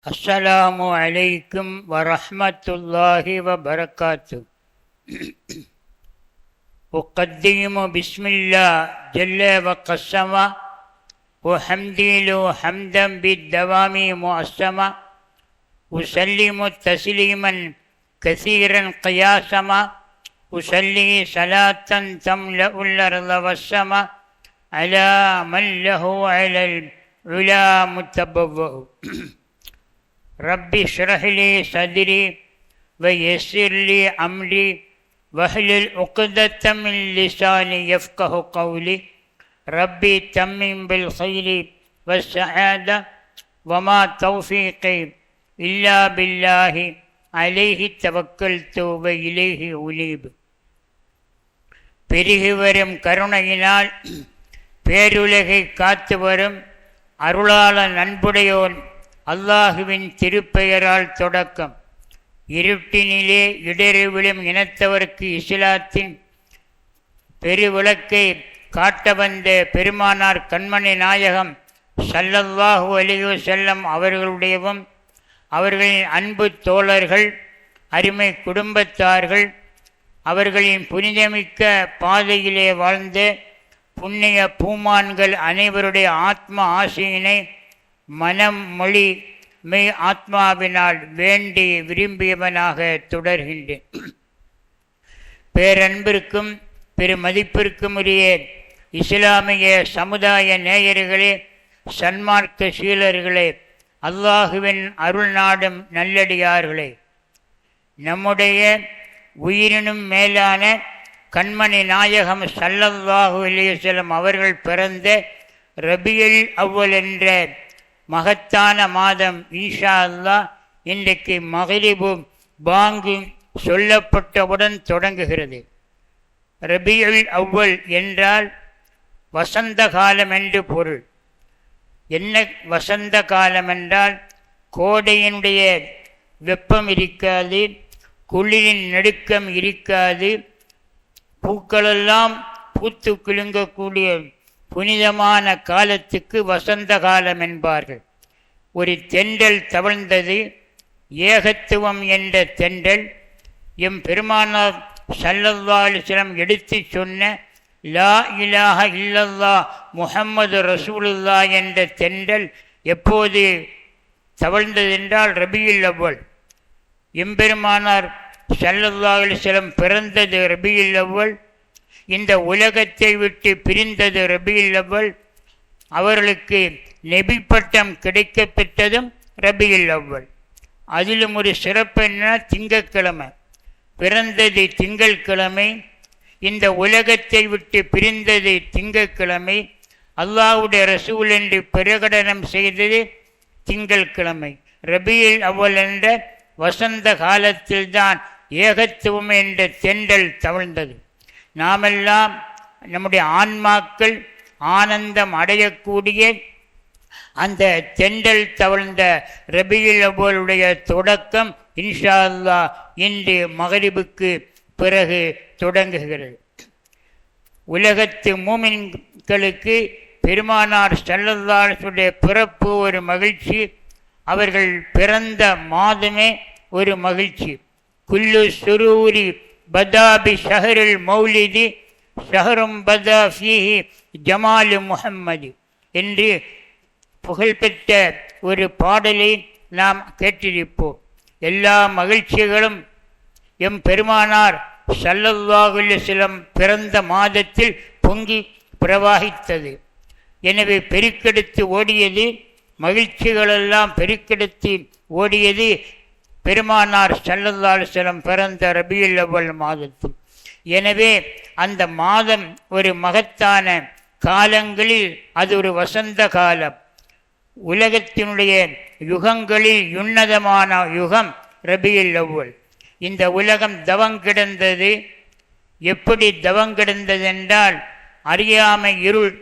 السلام عليكم ورحمة الله وبركاته. أقدم بسم الله جل وقسم وحمدي له حمدا بالدوام مؤسما أسلم تسليما كثيرا قياسما أصلي صلاة تملأ الأرض والسماء على من له على العلا متبوأ. ربي اشرح لي صدري ويسر لي أمري واحلل عقدة من لساني يفقه قولي. ربي تمم بالخير والسعادة وما توفيقي إلا بالله عليه توكلت وإليه أنيب. பெருகி வரும் கருணையினால் பேருலகை காத்து வரும் அருளாள நண்புடையோன் அல்லாஹுவின் திருப்பெயரால் தொடக்கம். இருட்டினிலே இடறி விழும் இனத்தவருக்கு இஸ்லாத்தின் பெருவிளக்கை காட்ட வந்த பெருமானார் கண்மணி நாயகம் ஸல்லல்லாஹு அலைஹி வஸல்லம் அவர்களுடையவும் அவர்களின் அன்பு தோழர்கள் அருமை குடும்பத்தார்கள் அவர்களின் புனிதமிக்க பாதையிலே வாழ்ந்த புண்ணிய பூமான்கள் அனைவருடைய ஆத்ம ஆசையினை மனம் மொழி மெய் ஆத்மாவினால் வேண்டி விரும்பியவனாக தொடர்கின்றேன். பேரன்பிற்கும் பெருமதிப்பிற்கும் உரிய இஸ்லாமிய சமுதாய நேயர்களே, சன்மார்க்க சீலர்களே, அல்லாஹுவின் அருள் நாடும் நல்லடியார்களே, நம்முடைய உயிரினும் மேலான கண்மணி நாயகம் ஸல்லல்லாஹு அலைஹி வஸல்லம் அவர்கள் பிறந்த ரபியுல் அவ்வல் என்ற மகத்தான மாதம் இன்ஷா அல்லாஹ் இன்றைக்கு மக்ரிபும் பாங்கும் சொல்லப்பட்டவுடன் தொடங்குகிறது. ரபியுல் அவ்வல் என்றால் வசந்த காலம் என்று பொருள். என்ன வசந்த காலம் என்றால் கோடையினுடைய வெப்பம் இருக்காது, குளிரின் நடுக்கம் இருக்காது, பூக்களெல்லாம் பூத்து குலுங்கக்கூடிய புனிதமான காலத்துக்கு வசந்த காலம் என்பார்கள். ஒரு தென்றல் தவழ்ந்தது, ஏகத்துவம் என்ற தென்றல். எம் பெருமானார் ஸல்லல்லாஹு அலைஹி வஸல்லம் எடுத்து சொன்ன லா இலாஹ இல்லல்லாஹ் முஹம்மது ரசூலுல்லாஹ் என்ற தென்றல் எப்போது தவழ்ந்ததென்றால் ரபியுல் அவ்வல். எம்பெருமானார் ஸல்லல்லாஹு அலைஹி வஸல்லம் பிறந்தது ரபியுல் அவ்வல், இந்த உலகத்தை விட்டு பிரிந்தது ரபியுல் அவ்வல், அவர்களுக்கு நபி பட்டம் கிடைக்க பெற்றதும் ரபியுல் அவ்வல். அதிலும் ஒரு சிறப்பு என்ன, திங்கட்கிழமை பிறந்தது, திங்கட்கிழமை இந்த உலகத்தை விட்டு பிரிந்தது திங்கட்கிழமை, அல்லாஹ்வுடைய ரசூல் என்று பிரகடனம் செய்தது திங்கட்கிழமை. ரபியுல் அவ்வல் என்ற வசந்த காலத்தில்தான் ஏகத்துவம் என்ற தென்றல் தவழ்ந்தது. நாமெல்லாம் நம்முடைய ஆன்மாக்கள் ஆனந்தம் அடையக்கூடிய அந்த தென்றல் தவழ்ந்த ரபியுல் அவ்வலுடைய தொடக்கம் இன்ஷா அல்லாஹ் இன்று மக்ரிபுக்கு பிறகு தொடங்குகிறது. உலகத்து மூமின்களுக்கு பெருமானார் ஸல்லல்லாஹு அலைஹி வஸல்லம் பிறப்பு ஒரு மகிழ்ச்சி, அவர்கள் பிறந்த மாதமே ஒரு மகிழ்ச்சி. குல்லு சுரூரி பதாபி ஷஹருல் மௌலிதி ஷஹரும் பதா ஃபீஹி ஜமாலு முஹம்மது என்று புகழ்பெற்ற ஒரு பாடலை நாம் கேட்டிருப்போம். எல்லா மகிழ்ச்சிகளும் எம் பெருமானார் ஸல்லல்லாஹு அலைஹி வஸல்லம் பிறந்த மாதத்தில் பொங்கி பிரவாகித்தது. எனவே பெருக்கெடுத்து ஓடியது, மகிழ்ச்சிகளெல்லாம் பெருக்கெடுத்து ஓடியது பெருமானார் ஸல்லல்லாஹு அலைஹி வஸல்லம் பிறந்த ரபியுல் அவ்வல் மாதத்தில். எனவே அந்த மாதம் ஒரு மகத்தான காலங்களில் அது ஒரு வசந்த காலம். உலகத்தினுடைய யுகங்களில் உன்னதமான யுகம் ரபியுல் அவ்வல். இந்த உலகம் தவங்கிடந்தது. எப்படி தவங்கிடந்ததென்றால், அறியாமை இருள்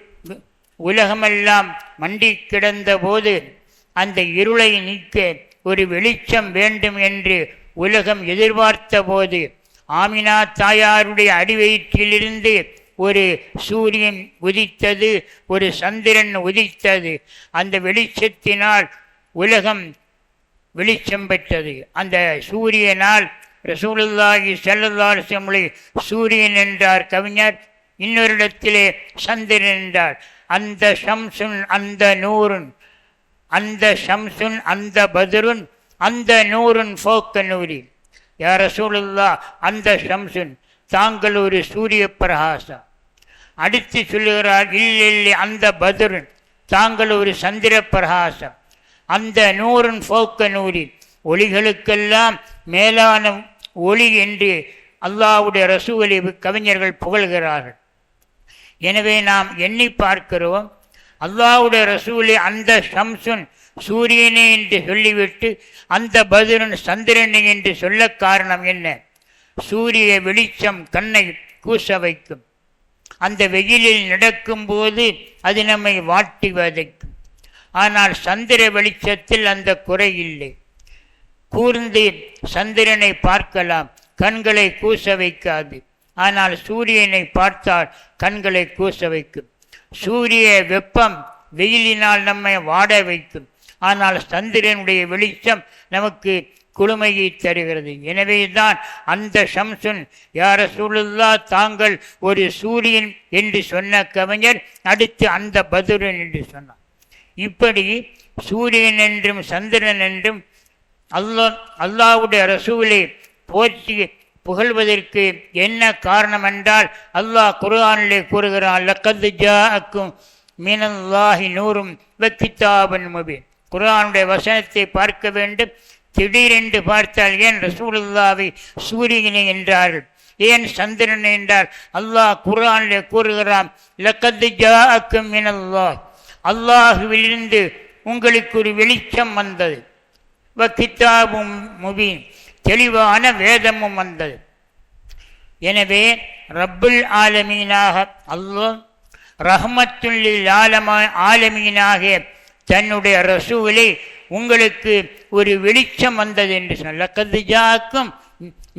உலகமெல்லாம் மண்டி கிடந்த போது அந்த இருளை நீக்க ஒரு வெளிச்சம் வேண்டும் என்று உலகம் எதிர்பார்த்த போது ஆமினா தாயாருடைய அடிவயிற்றிலிருந்து ஒரு சூரியன் உதித்தது, ஒரு சந்திரன் உதித்தது. அந்த வெளிச்சத்தினால் உலகம் வெளிச்சம் பெற்றது. அந்த சூரியனால் ரசூலுல்லாஹி ஸல்லல்லாஹு அலைஹி வஸல்லம் சூரியன் என்றார் கவிஞர், இன்னொரு இடத்திலே சந்திரன் என்றார். அந்த ஷம்சுன் அந்த நூறுன், அந்த ஷம்சுன் அந்த பத்ருன், அந்த நூறுன் ஃபோக்க நூரி. யா ரசூலுல்லாஹ், அந்த ஷம்சுன் தாங்கள் ஒரு சூரிய பிரகாசம். அடுத்து சொல்லுகிறார், இல்லை அந்த பத்ருன் தாங்கள் ஒரு சந்திர பிரகாசம். அந்த நூறுன் ஃபோக்க நூரி, ஒளிகளுக்கெல்லாம் மேலான ஒளி என்று அல்லாஹ்வுடைய ரசூலை கவிஞர்கள் புகழ்கிறார்கள். எனவே நாம் எண்ணி பார்க்கிறோம், அல்லாஹ்வுடைய ரசூலை அந்த ஷம்சுன் சூரியனே என்று சொல்லிவிட்டு அந்த பத்ருன் சந்திரனை என்று சொல்ல காரணம் என்ன? சூரிய வெளிச்சம் கண்ணை கூச வைக்கும். அந்த வெயிலில் நடக்கும்போது அது நம்மை வாட்டி வதைக்கும். ஆனால் சந்திர வெளிச்சத்தில் அந்த குறை இல்லை. கூர்ந்து சந்திரனை பார்க்கலாம், கண்களை கூச வைக்காது. ஆனால் சூரியனை பார்த்தால் கண்களை கூச வைக்கும். சூரிய வெப்பம் வெயிலினால் நம்மை வாட வைக்கும். ஆனால் சந்திரனுடைய வெளிச்சம் நமக்கு குளுமையை தருகிறது. எனவே தான் அந்த ஷம்சுன் யா ரசூலுல்லாஹ் தாங்கள் ஒரு சூரியன் என்று சொன்ன கவிஞர் அடுத்து அந்த பத்ருன் என்று சொன்னார். இப்படி சூரியன் என்றும் சந்திரன் என்றும் அல்லாஹ்வுடைய ரசூலை போற்றி புகழ்வதற்கு என்ன காரணம் என்றால், அல்லாஹ் குர்ஆனிலே கூறுகிறான், லக்கத் ஜாஅக்கும் மினல்லாஹி நூரும் வ கிதாபுன் முபீன். குர்ஆனுடைய வசனத்தை பார்க்க வேண்டும். திடீரென்று பார்த்தால் ஏன் ரசூலுல்லாஹ்வை சூரியனை என்றார்கள், ஏன் சந்திரன் என்றார்? அல்லாஹ் குர்ஆனிலே கூறுகிறான், லக்கத் ஜாஅக்கும் மினல்லாஹ், அல்லாஹுவிலிருந்து உங்களுக்கு ஒரு வெளிச்சம் வந்தது. வ கிதாபும் முபீன், தெளிவான வேதமும் வந்தது. எனவே ரப்புல் ஆலமீனாக அல்லாஹ் ரஹ்மத்துல் லில் ஆலமீனாக தன்னுடைய ரசூலை உங்களுக்கு ஒரு வெளிச்சம் வந்தது என்று சொன்னார். லக்கத் ஜாஅக்கும்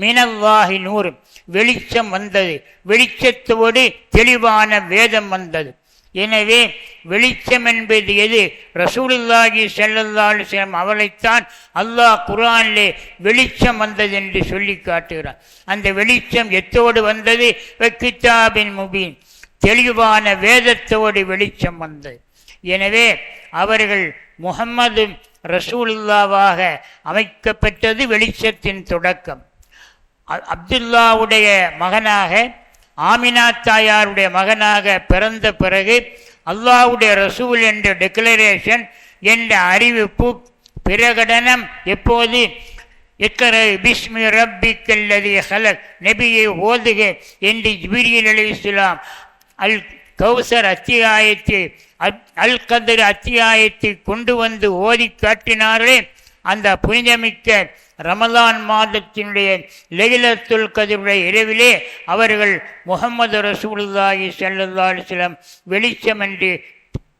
மினல்லாஹி நூர், வெளிச்சம் வந்தது. வெளிச்சத்தோடு தெளிவான வேதம் வந்தது. எனவே வெளிச்சம் என்பது எது? ரசூலுல்லாஹி ஸல்லல்லாஹு அலைஹி வஸல்லம் அவளைத்தான் அல்லாஹ் குர்ஆனிலே வெளிச்சம் வந்தது என்று சொல்லி காட்டுகிறார். அந்த வெளிச்சம் எத்தோடு வந்தது? கிதாபின் முபீன், தெளிவான வேதத்தோடு வெளிச்சம் வந்தது. எனவே அவர்கள் முஹம்மது ரசூலுல்லாவாக அமைக்கப்பட்டது வெளிச்சத்தின் தொடக்கம். அப்துல்லாவுடைய மகனாக, ஆமினா தாயாருடைய மகனாக பிறந்த பிறகு அல்லாஹ்வுடைய ரசூல் என்ற டிக்ளரேஷன் என்ற அறிவிப்பு பிரகடனம் எப்போது? இக்ர பிஸ்மி ரப்பிக்கல்லதி ஹலக், நபியை ஓதுக என்று ஜிப்ரீல் அலைஹிஸ்ஸலாம் அல் கௌசர் அத்தியாயத்தை அல் கத்ர் அத்தியாயத்தை கொண்டு வந்து ஓதி காட்டினார்களே, அந்த புனிதமிக்க ரமலான் மாதத்தினுடைய லைலத்துல் கத்ருடைய இரவிலே அவர்கள் முஹம்மது ரசூலுல்லாஹி ஸல்லல்லாஹு அலைஹி வஸல்லம் வெளிச்சம் என்று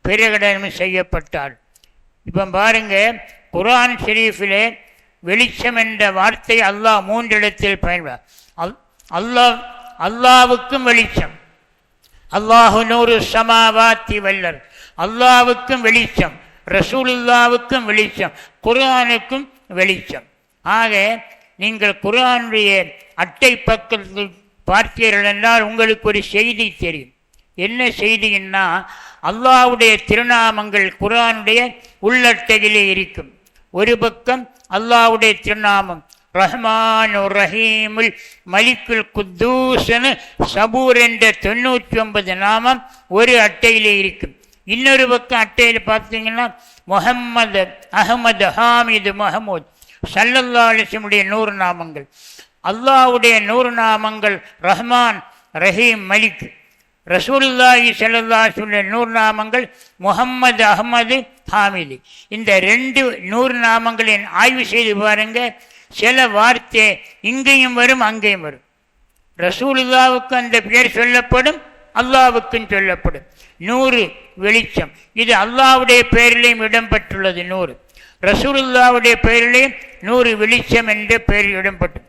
பிரகடனம் செய்யப்பட்டார். இப்போ பாருங்க, குர்ஆன் ஷரீஃபிலே வெளிச்சம் என்ற வார்த்தை அல்லாஹ் 3 இடத்தில் பயன்படுத்தார். அல்லாஹ்வுக்கும் வெளிச்சம், அல்லாஹு நூறு சமாவாத்தி வல்லர், அல்லாஹ்வுக்கும் வெளிச்சம், ரசூலுல்லாஹ்வுக்கும் வெளிச்சம், குர்ஆனுக்கும் வெளிச்சம். ஆக நீங்கள் குர்ஆனுடைய அட்டை பக்கத்தில் பார்த்தீர்கள் என்றால் உங்களுக்கு ஒரு செய்தி தெரியும். என்ன செய்தின்னா, அல்லாஹ்வுடைய திருநாமங்கள் குர்ஆனுடைய உள்ளட்டையிலே இருக்கும். ஒரு பக்கம் அல்லாஹ்வுடைய திருநாமம் ரஹ்மான் ரஹீமுல் மலிக்குல் குத்தூஸ்னு சபூர் என்ற 99 நாமம் ஒரு அட்டையிலே இருக்கும். இன்னொரு பக்கம் அட்டையில் பார்த்தீங்கன்னா முஹம்மது அஹமது ஹாமிது மஹமூத் ஸல்லல்லாஹு அலைஹி வஸல்லம் 100 நாமங்கள். அல்லாஹ்வுடைய 100 நாமங்கள் ரஹ்மான் ரஹீம் மலிக். ரசூலுல்லாஹி ஸல்லல்லாஹு அலைஹி வஸல்லம் 100 நாமங்கள் முஹம்மது அஹமது ஹாமிது. இந்த 100 நாமங்களின் ஆய்வு செய்து பாருங்க. சில வார்த்தை இங்கேயும் வரும் அங்கேயும் வரும். ரசூலுல்லாவுக்கு அந்த பெயர் சொல்லப்படும், அல்லாவுக்கும் சொல்லப்படும். 100 வெளிச்சம், இது அல்லாவுடைய பெயரிலையும் இடம்பெற்றுள்ளது. 100 ரசூலுல்லாவுடைய பெயரிலையும் 100 வெளிச்சம் என்ற பெயர் இடம்பெற்று.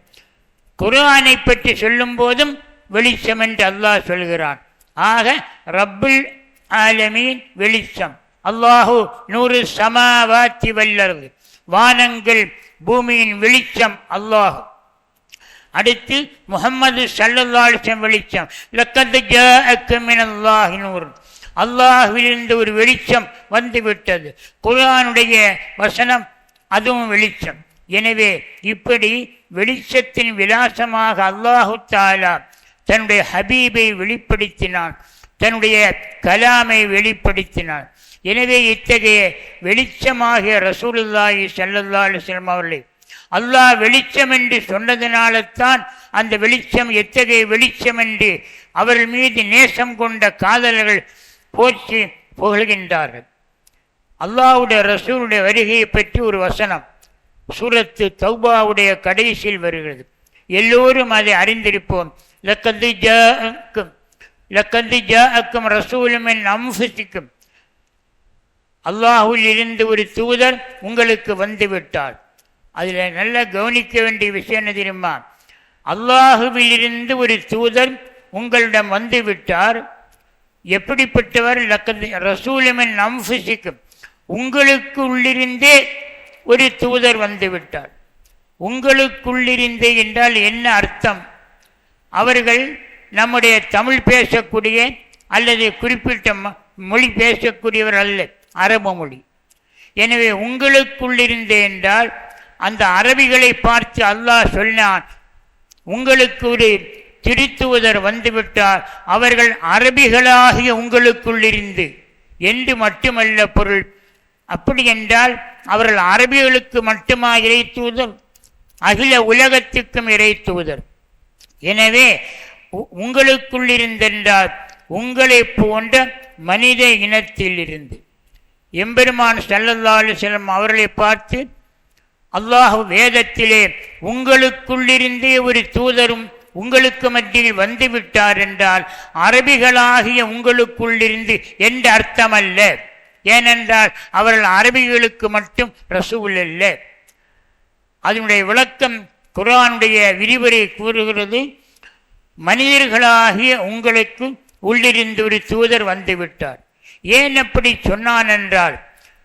குர்ஆனை பற்றி சொல்லும் போதும் வெளிச்சம் என்று அல்லாஹ் சொல்கிறான். ஆக ரப்புல் ஆலமீன் வெளிச்சம், அல்லாஹு நூறு சமாவாத்தி வல்லர்து, வானங்கள் பூமியின் வெளிச்சம் அல்லாஹ். அடுத்து முஹம்மது ஸல்லல்லாஹு அலைஹி வஸல்லம் வெளிச்சம். லக்கத் ஜாஅக்கும் மினல்லாஹி நூர், அல்லாஹ்விலிருந்து ஒரு வெளிச்சம் வந்துவிட்டது. குர்ஆனுடைய வசனம் அதுவும் வெளிச்சம். எனவே இப்படி வெளிச்சத்தின் விலாசமாக அல்லாஹு தஆலா தன்னுடைய ஹபீபை வெளிப்படுத்தினான், தன்னுடைய கலாமை வெளிப்படுத்தினான். எனவே இத்தகைய வெளிச்சமாகிய ரசூலுல்லாஹி ஸல்லல்லாஹு அலைஹி வஸல்லம் அவர்களை அல்லாஹ் வெளிச்சம் என்று சொன்னதினால்தான் அந்த வெளிச்சம் எத்தகைய வெளிச்சம் என்று அவர்கள் மீது நேசம் கொண்ட காதலர்கள் போற்றி புகழ்கின்றார்கள். அல்லாஹ்வுடைய ரசூலுடைய வருகையை பற்றி ஒரு வசனம் சூரத்து தௌபாவுடைய கடைசியில் வருகிறது. எல்லோரும் அதை அறிந்திருப்போம். லக்கத் ஜாஅக்கும் ரசூலும் மின் அன்ஃபுசிக்கும், அல்லாஹ்வில் இருந்து ஒரு தூதர் உங்களுக்கு வந்துவிட்டார். அதில் நல்லா கவனிக்க வேண்டிய விஷயம் என்ன தெரியுமா? அல்லாஹுவில் இருந்து ஒரு தூதர் உங்களிடம் வந்துவிட்டார். எப்படிப்பட்டவர்? லக்கத் ரசூலும் மின் அன்ஃபுசிக்கும், உங்களுக்குள்ளிருந்தே ஒரு தூதர் வந்துவிட்டார். உங்களுக்குள்ளிருந்தே என்றால் என்ன அர்த்தம்? அவர்கள் நம்முடைய தமிழ் பேசக்கூடிய அல்லது குறிப்பிட்ட மொழி பேசக்கூடியவர் அல்ல, அரபு மொழி. எனவே உங்களுக்குள்ளிருந்தே என்றால் அந்த அரபிகளை பார்த்து அல்லாஹ் சொன்னான், உங்களுக்கு ஒரு திருத்துவதர் வந்துவிட்டார், அவர்கள் அரபிகளாகிய உங்களுக்குள்ளிருந்து என்று மட்டுமல்ல பொருள். அப்படி என்றால் அவர்கள் அரபிகளுக்கு மட்டுமா இறை தூதர்? அகில உலகத்துக்கும் இறை தூதர். எனவே உங்களுக்குள்ளிருந்தென்றால் உங்களை போன்ற மனித இனத்தில் இருந்து. எம்பெருமான் ஸல்லல்லாஹு அலைஹி வஸல்லம் அவர்களை பார்த்து அல்லாஹ் வேதத்திலே உங்களுக்குள்ளிருந்தே ஒரு தூதரும் உங்களுக்கு மத்தியில் வந்துவிட்டார் என்றால் அரபிகளாகிய உங்களுக்குள்ளிருந்து என்ற அர்த்தம் அல்ல. ஏனென்றால் அவர்கள் அரபிகளுக்கு மட்டும் ரசூல் அல்ல. அதனுடைய விளக்கம் குர்ஆனுடைய விரிவுரை கூறுகிறது, மனிதர்களாகிய உங்களுக்கு உள்ளிருந்து ஒரு தூதர் வந்துவிட்டார். ஏன் அப்படி சொன்னான் என்றால்,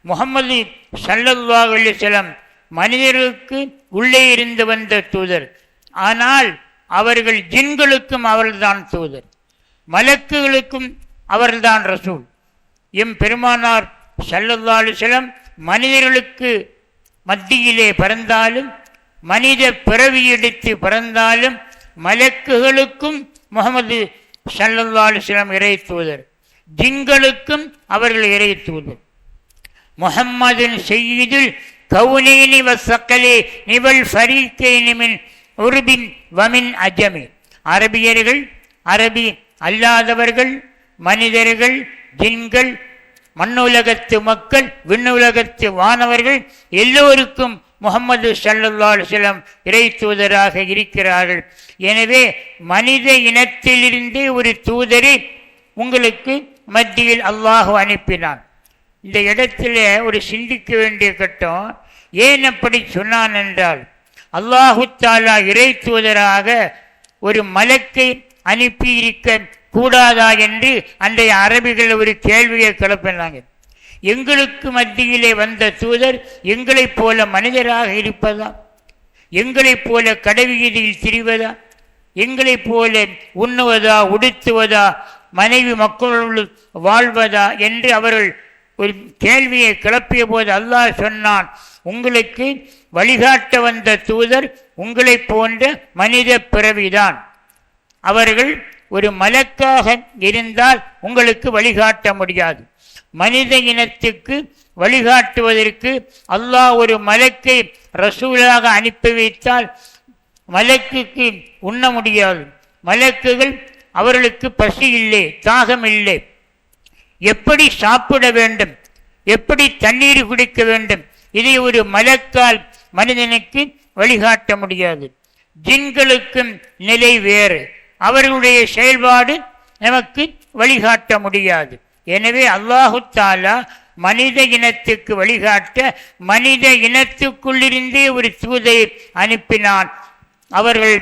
முஹம்மது ஸல்லல்லாஹு அலைஹி வஸல்லம் மனிதர்களுக்கு உள்ளே இருந்து வந்த தூதர். ஆனால் அவர்கள் ஜின்களுக்கும் அவர்தான் தூதர், மலக்குகளுக்கும் அவர்தான் ரசூல். எம் பெருமானார் ஸல்லல்லாஹு அலைஹி வஸல்லம் மனிதர்களுக்கு மத்தியிலே பிறந்தாலும், மனித பிறவி எடுத்து பிறந்தாலும், மலக்குகளுக்கும் முஹம்மது ஸல்லல்லாஹு அலைஹி வஸல்லம் இறை தூதர், ஜின்களுக்கும் அவர்கள் இறை தூதர். முஹம்மதின் செய்யுதுல் கவுனைனி வஸ்ஸகலைனி வல் ஃபரீகைனி மின் உர்பின் வமின் அஜமி, அரபியர்கள், அரபி அல்லாதவர்கள், மனிதர்கள், ஜின்கள், மண்ணுலகத்து மக்கள், விண்ணுலகத்து வானவர்கள் எல்லோருக்கும் முஹம்மது ஸல்லல்லாஹு அலைஹி வஸல்லம் இறை தூதராக இருக்கிறார்கள். எனவே மனித இனத்திலிருந்தே ஒரு தூதரை உங்களுக்கு மத்தியில் அல்லாஹ் அனுப்பினான். இந்த இடத்துல ஒரு சிந்திக்க வேண்டிய கட்டம். ஏன் அப்படி சொன்னான் என்றால், அல்லாஹு தஆலா இறை தூதராக ஒரு மலக்கை அனுப்பி இருக்க கூடாதா என்று அன்றைய அரபிகள் ஒரு கேள்வியை கிளப்பினாங்க. எங்களுக்கு மத்தியிலே வந்த தூதர் எங்களைப் போல மனிதராக இருப்பதா? எங்களைப் போல கடைவீதியில் திரிவதா? எங்களைப் போல உண்ணுவதா, உடுத்துவதா, மனைவி மக்களோடு வாழ்வதா என்று அவர்கள் ஒரு கேள்வியை கிளப்பிய போது அல்லாஹ் சொன்னான், உங்களுக்கு வழிகாட்ட வந்த தூதர் உங்களைப் போன்ற மனித பிறவிதான். அவர்கள் ஒரு மலக்காக இருந்தால் உங்களுக்கு வழிகாட்ட முடியாது. மனித இனத்துக்கு வழிகாட்டுவதற்கு அல்லாஹ் ஒரு மலக்கை ரசூலாக அனுப்பி வைத்தால் மலக்குக்கு உண்ண முடியாது. மலக்குகள் அவர்களுக்கு பசி இல்லை, தாகம் இல்லை. எப்படி சாப்பிட வேண்டும், எப்படி தண்ணீர் குடிக்க வேண்டும், இதை ஒரு மலக்கால் மனிதனுக்கு வழிகாட்ட முடியாது. ஜின்களுக்கும் நிலை வேறு, அவர்களுடைய செயல்பாடு நமக்கு வழிகாட்ட முடியாது. எனவே அல்லாஹு தஆலா மனித இனத்துக்கு வழிகாட்ட மனித இனத்துக்குள்ளிருந்தே ஒரு தூதை அனுப்பினான். அவர்கள்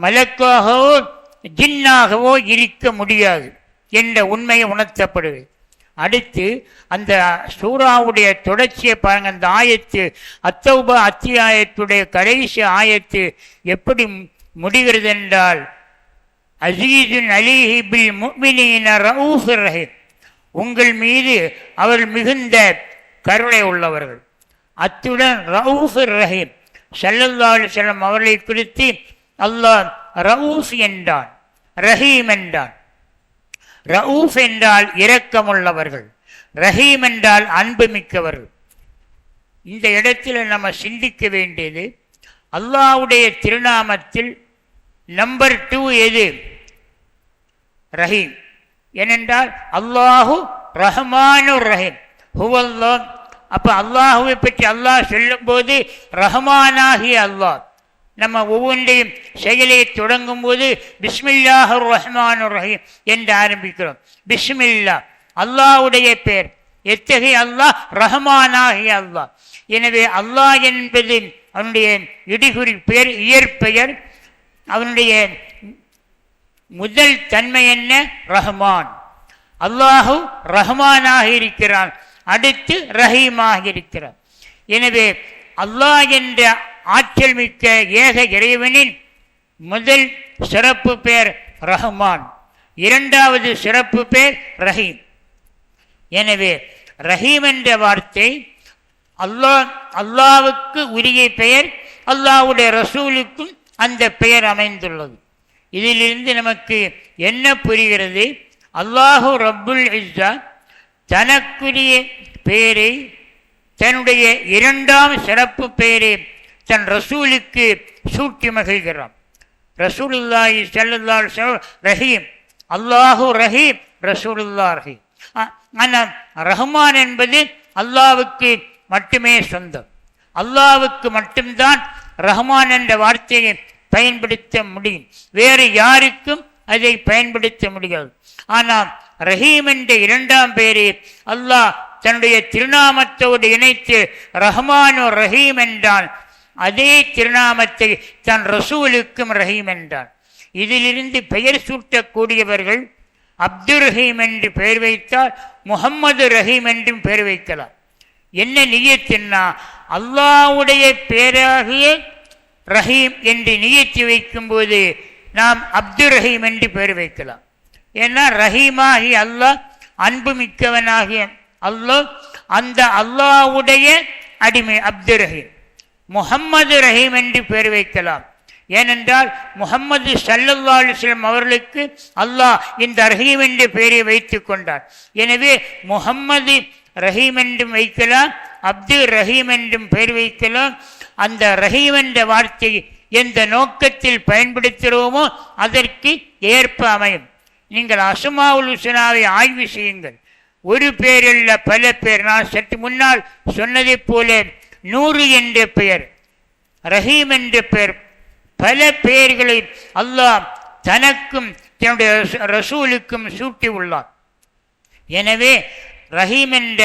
மலக்காகவோ ஜின்னாகவோ இருக்க முடியாது என்ற உண்மையை உணர்த்தப்படுகிறது. அடுத்து அந்த சூறாவுடைய தொடர்ச்சியை பாருங்க. அந்த ஆயத்து அத்தௌபா அத்தியாயத்துடைய கடைசி ஆயத்து எப்படி முடிகிறது என்றால், அசீசுன் அலிஹி பில் முஃமினீன ரഊஃபுர் ரஹீம், உங்கள் மீது அவர்கள் மிகுந்த கருணை உள்ளவர்கள். அத்துடன் ரഊஃபுர் ரஹீம் ஸல்லல்லாஹு அலைஹி வஸல்லம் அவர்களை குறித்து அல்லாஹ் ரഊஃப் என்றான், ரஹீம் என்றான். ரഊஃப் என்றால் இரக்கமுள்ளவர்கள், ரஹீம் என்றால் அன்பு மிக்கவர்கள். இந்த இடத்தில் நம்ம சிந்திக்க வேண்டியது, அல்லாஹ்வுடைய திருநாமத்தில் நம்பர் 2 எது? ரஹீம். ஏனென்றால் அல்லாஹு ரஹ்மானுர் ரஹீம் ஹுவல்லாஹ். அப்போ அல்லாஹுவை பற்றி அல்லாஹ் சொல்லும் போது ரஹ்மானாகிய அல்லாஹ், நம்ம ஒவ்வொன்றையும் செயலை தொடங்கும் போது பிஸ்மில்லாஹிர் ரஹ்மானுர் ரஹீம் என்று ஆரம்பிக்கிறோம். பிஸ்மில்லா அல்லாஹ்வுடைய பெயர். எத்தகைய அல்லாஹ்? ரஹ்மானாகிய அல்லாஹ். எனவே அல்லாஹ் என்பது அவனுடைய இடிகுறி பெயர், இயற்பெயர். அவனுடைய முதல் தன்மை என்ன? ரஹ்மான். அல்லாஹு ரஹ்மானாக இருக்கிறான், அடுத்து ரஹீமாக இருக்கிறான். எனவே அல்லாஹ் என்ற ஆற்றல் மிக்க ஏக இறைவனின் முதல் சிறப்பு பெயர் ரஹ்மான், இரண்டாவது சிறப்பு பெயர் ரஹீம். எனவே ரஹீம் என்ற வார்த்தை அல்லாஹ்வுக்கு உரிய பெயர், அல்லாஹ்வுடைய ரசூலுக்கும் அந்த பெயர் அமைந்துள்ளது. இதிலிருந்து நமக்கு என்ன புரிகிறது? அல்லாஹு ரப்புல் இஸ்ஸா தனக்குரிய பெயரை, தன்னுடைய இரண்டாம் சிறப்பு பெயரை தன் ரசூலுக்கு சூட்டி மகிழ்கிறான். ரசூலுல்லாஹி ஸல்லல்லாஹு அலைஹி வஸல்லம் ரஹீம், அல்லாஹு ரஹீம், ரசூலுல்லாஹ் ரஹீம். ஆனால் ரஹ்மான் என்பது அல்லாஹ்வுக்கு மட்டுமே சொந்தம். அல்லாஹ்வுக்கு மட்டும்தான் ரஹ்மான் என்ற வார்த்தையை பயன்படுத்த முடியும், வேறு யாருக்கும் அதை பயன்படுத்த முடியாது. ஆனால் ரஹீம் என்ற இரண்டாம் பெயரை அல்லாஹ் தன்னுடைய திருநாமத்தோடு இணைத்து ரஹ்மானு ரஹீம் என்றான். அதே திருநாமத்தை தன் ரசூலுக்கும் ரஹீம் என்றான். இதிலிருந்து பெயர் சூட்டக்கூடியவர்கள் அப்துர் ரஹீம் என்று பெயர் வைத்தால் முஹம்மது ரஹீம் என்றும் பெயர் வைக்கலாம். என்ன நியத்துன்னா, அல்லாஹ்வுடைய பெயராகிய ரஹீம் என்று நியத்து வைக்கும்போது நாம் அப்துர் ரஹீம் என்று பெயர் வைக்கலாம். ஏன்னா ரஹீமாகி அல்லாஹ், அன்பு மிக்கவனாகிய அல்லாஹ், அந்த அல்லாஹ்வுடைய அடிமை அப்துர் ரஹீம். முஹம்மது ரஹீம் என்று பெயர் வைக்கலாம். ஏனென்றால் முஹம்மது ஸல்லல்லாஹு அலைஹி வஸல்லம் அவர்களுக்கு அல்லாஹ் இந்த ரஹீம் என்ற பெயரை வைத்து கொண்டார். எனவே முஹம்மது ரஹீம் என்றும் வைக்கலாம், அப்துர் ரஹீம் என்றும் பெயர் வைக்கலாம். அந்த ரஹீம் என்ற வார்த்தை எந்த நோக்கத்தில் பயன்படுத்துகிறோமோ அதற்கு ஏற்ப அமையும். நீங்கள் அஸ்மாஉல் ஹுஸ்னாவை ஆய்வு செய்யுங்கள். ஒரு பெயரல்ல, பல பெயர். நான் சற்று முன்னால் சொன்னதைப் போல 100 என்ற பெயர், ரஹீம் என்ற பெயர், பல பெயர்களை அல்லாஹ் தனக்கும் தன்னுடைய ரசூலுக்கும் சூட்டி உள்ளார். எனவே ரஹீம் என்ற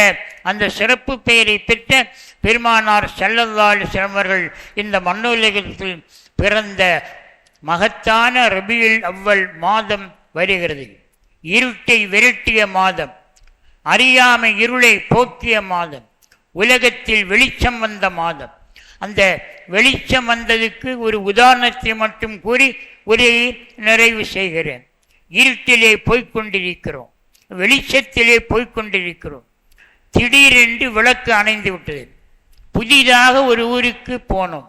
அந்த சிறப்பு பெயரை பெற்ற பெருமானார் ஸல்லல்லாஹு அலைஹி வஸல்லம் அவர்கள் இந்த மண்ணுலகத்தில் பிறந்த மகத்தான ரபியுல் அவ்வல் மாதம் வருகிறது. இருட்டை விரட்டிய மாதம், அறியாமை இருளை போக்கிய மாதம், உலகத்தில் வெளிச்சம் வந்த மாதம். அந்த வெளிச்சம் வந்ததுக்கு ஒரு உதாரணத்தை மட்டும் கூறி ஒரு நிறைவு செய்கிறேன். இருட்டிலே போய்கொண்டிருக்கிறோம், வெளிச்சத்திலே போய்கொண்டிருக்கிறோம். திடீரென்று விளக்கு அணைந்து விட்டது. புதிதாக ஒரு ஊருக்கு போனோம்.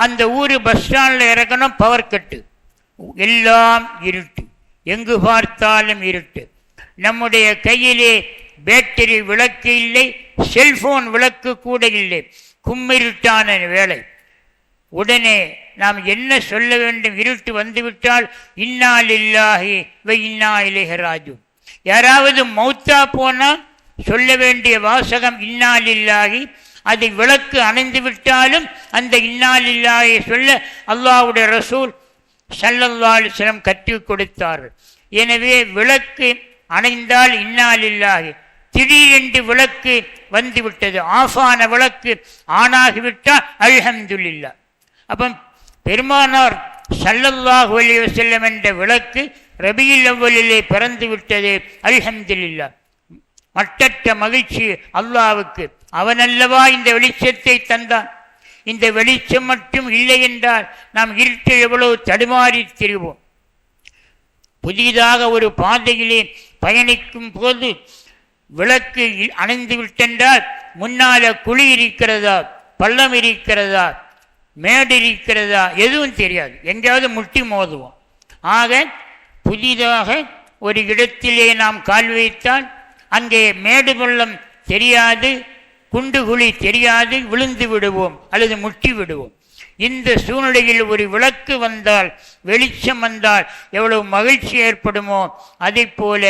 அந்த ஊர் பஸ் ஸ்டாண்டில் இறக்கணும், பவர் கட்டு, எல்லாம் இருட்டு, எங்கு பார்த்தாலும் இருட்டு. நம்முடைய கையிலே பேட்டரி விளக்கு இல்லை, செல்போன் விளக்கு கூட இல்லை, கும்மிருட்டான வேலை. உடனே நாம் என்ன சொல்ல வேண்டும்? இருட்டு வந்துவிட்டால் இன்னா லில்லாஹி வ இன்னா இலைஹி ராஜிஊன். யாராவது மௌத்தா போனால் சொல்ல வேண்டிய வாசகம் இன்னா லில்லாஹி. அது விளக்கு அணைந்து விட்டாலும் அந்த இன்னா லில்லாஹி சொல்ல அல்லாஹ்வுடைய ரசூல் ஸல்லல்லாஹு அலைஹி வஸல்லம் கற்றுக் கொடுத்தார்கள். எனவே விளக்கு அணைந்தால் இன்னா லில்லாஹி. திடீரென்று விளக்கு வந்துவிட்டது, ஆஃபான விளக்கு ஆனாகிவிட்டால் அல்ஹம்துலில்லாஹ். அப்போ பெருமானார் ஸல்லல்லாஹு அலைஹி வஸல்லம் என்ற விளக்கு ரபியுல் அவ்வலிலே பிறந்து விட்டது, அல்ஹம்துலில்லாஹ். மட்டற்ற மகிழ்ச்சி அல்லாஹ்வுக்கு. அவனல்லவா இந்த வெளிச்சத்தை தந்தான். இந்த வெளிச்சம் மட்டும் இல்லை என்றால் நாம் இருட்டில் எவ்வளவு தடுமாறி திரிவோம். புதிதாக ஒரு பாதையிலே பயணிக்கும் போது விளக்கு அணைந்து விட்டென்றால் முன்னால குழி இருக்கிறதா, பள்ளம் இருக்கிறதா, மேடு இருக்கிறதா, எதுவும் தெரியாது. எங்கேயாவது முட்டி மோதுவோம். ஆக புதிதாக ஒரு இடத்திலே நாம் கால் வைத்தால் அங்கே மேடு பள்ளம் தெரியாது, குண்டு குழி தெரியாது, விழுந்து விடுவோம் அல்லது முட்டி விடுவோம். இந்த சூழ்நிலையில் ஒரு விளக்கு வந்தால், வெளிச்சம் வந்தால் எவ்வளவு மகிழ்ச்சி ஏற்படுமோ அதை போல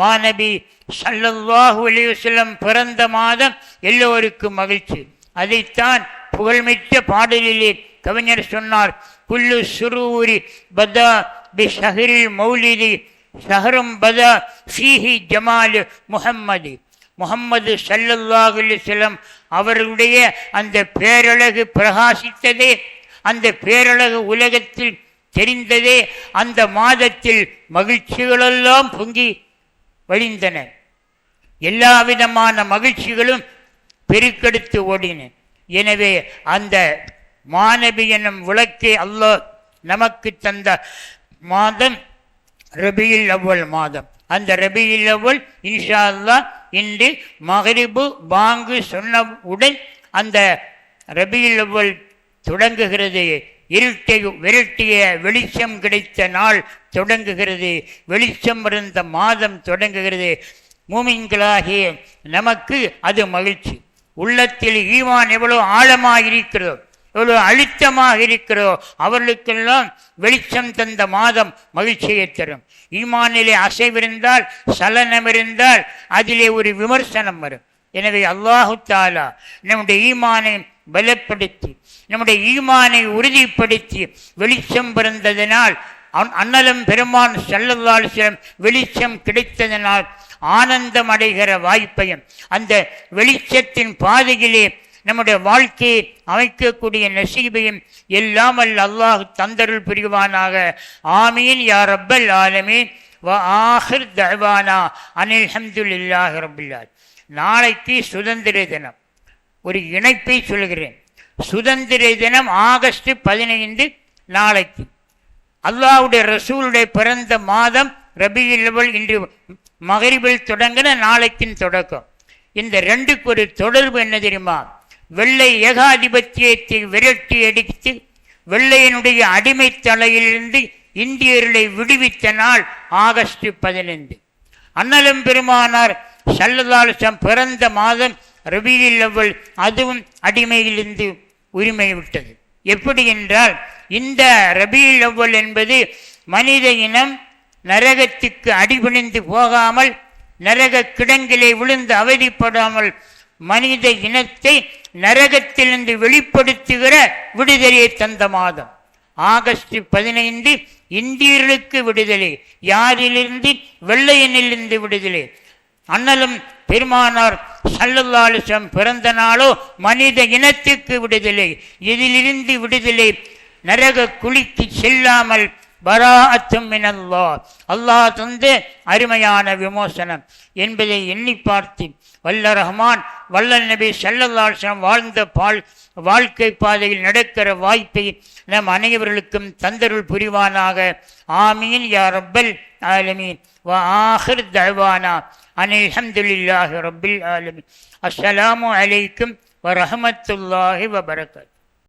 மாநபி ஸல்லல்லாஹு அலைஹி வஸல்லம் பிறந்த மாதம் எல்லோருக்கும் மகிழ்ச்சி. அதைத்தான் புகழ்மிக்க பாடலிலே கவிஞர் சொன்னார், குல்லு சுரூரி பதா பி ஷஹரில் மௌலிதி ஷஹரும் பதா ஃபீஹி ஜமால் முஹம்மது. முஹம்மது ஸல்லல்லாஹு அலைஹி வஸல்லம் அவர்களுடைய அந்த பேரழகு பிரகாசித்ததே, அந்த பேரழகு உலகத்தில் தெரிந்ததே அந்த மாதத்தில் மகிழ்ச்சிகளெல்லாம் பொங்கி வழிந்தன. எல்லா விதமான மகிழ்ச்சிகளும் பெருக்கெடுத்து ஓடின. எனவே அந்த மாநபி என்னும் விளக்கை அல்லாஹ் நமக்கு தந்த மாதம் ரபியுல் அவ்வல் மாதம். அந்த ரபியுல் அவ்வல் இன்ஷா அல்லாஹ் இன்று மக்ரிபு பாங்கு சொன்னவுடன் அந்த ரபியுல் அவ்வல் தொடங்குகிறது. இருட்டை விரட்டிய வெளிச்சம் கிடைத்த நாள் தொடங்குகிறது. வெளிச்சம் இருந்த மாதம் தொடங்குகிறது. மூமின்களாகிய நமக்கு அது மகிழ்ச்சி. உள்ளத்தில் ஈமான் எவ்வளவு ஆழமாக இருக்கிறதோ, எவ்வளவு அழுத்தமாக இருக்கிறதோ அவர்களுக்கெல்லாம் வெளிச்சம் தந்த மாதம் மகிழ்ச்சியை தரும். ஈமானிலே அசைவிருந்தால், சலனம் இருந்தால் அதிலே ஒரு விமர்சனம் வரும். எனவே அல்லாஹு தஆலா நம்முடைய ஈமானை பலப்படுத்தி, நம்முடைய ஈமானை உறுதிப்படுத்தி வெளிச்சம் பிறந்ததனால், அண்ணலம் பெருமான் ஸல்லல்லாஹு அலைஹி வஸல்லம் வெளிச்சம் கிடைத்ததனால் ஆனந்தம் அடைகிற வாய்ப்பையும், அந்த வெளிச்சத்தின் பாதையிலே நம்முடைய வாழ்க்கையை அமைக்கக்கூடிய நசீபையும் எல்லாம் அல்லாஹ் தந்தருள் புரிவானாக. ஆமீன் யா ரப்பல் ஆலமீன். வ ஆஹிர் தஅவானா அனில் ஹம்துலில்லாஹி ரப்பில் ஆலமீன். நாளைக்கு சுதந்திர தினம். ஒரு இணைப்பை சொல்கிறேன். சுதந்திர தினம் ஆகஸ்ட் 15 நாளைக்கு. அல்லாஹ்வுடைய ரசூலுடைய பிறந்த மாதம் ரபியுல் அவ்வல். இன்று மக்ரிபில் தொடங்கின நாளைக்கின் தொடக்கம். இந்த ரெண்டுக்கு ஒரு தொடர்பு என்ன தெரியுமா? வெள்ளை ஏகாதிபத்தியத்தை விரட்டி அடித்து வெள்ளையனுடைய அடிமை தலையிலிருந்து இந்தியர்களை விடுவித்த நாள் ஆகஸ்ட் 15. அண்ணலம் பெருமானார் ஸல்லல்லாஹு அலைஹி வஸல்லம் பிறந்த மாதம் ரபியுல் அவ்வல். அதுவும் அடிமையிலிருந்து உரிமை விட்டது. எப்படி என்றால், இந்த ரபியுல் அவ்வல் என்பது மனித இனம் நரகத்துக்கு அடிபணிந்து போகாமல், நரக கிடங்கிலே விழுந்து அவதிப்படாமல் மனித இனத்தை நரகத்திலிருந்து வெளிப்படுத்துகிற விடுதலையை தந்த மாதம். ஆகஸ்ட் 15 இந்தியர்களுக்கு விடுதலை. யாரிலிருந்து? வெள்ளையனிலிருந்து விடுதலை. அண்ணலும் பெருமானார் ஸல்லல்லாஹு அலைஹி வஸல்லம் பிறந்த நாளோ மனித இனத்துக்கு விடுதலை. இதிலிருந்து விடுதலை. நரக குழிக்கு செல்லாமல் பராஅத்தும் மினல்லாஹ், அல்லாஹ் தந்த அருமையான விமோசனம் என்பதை எண்ணி பார்த்து வல்ல ரஹ்மான் வல்ல நபி ஸல்லல்லாஹு அலைஹி வஸல்லம் வாழ்ந்த வாழ்க்கை பாதையில் நடக்கிற வாய்ப்பை நம் அனைவர்களுக்கும் தந்தருள் புரிவானாக. ஆமீன் யா ரப்பல் ஆலமீன். வ ஆஹிர் தஅவானா அனில் ஹம்துலில்லாஹி ரப்பில் ஆலமீன். அஸ்ஸலாமு அலைக்கும் வ ரஹ்மத்துல்லாஹி வ பரகாத்துஹு.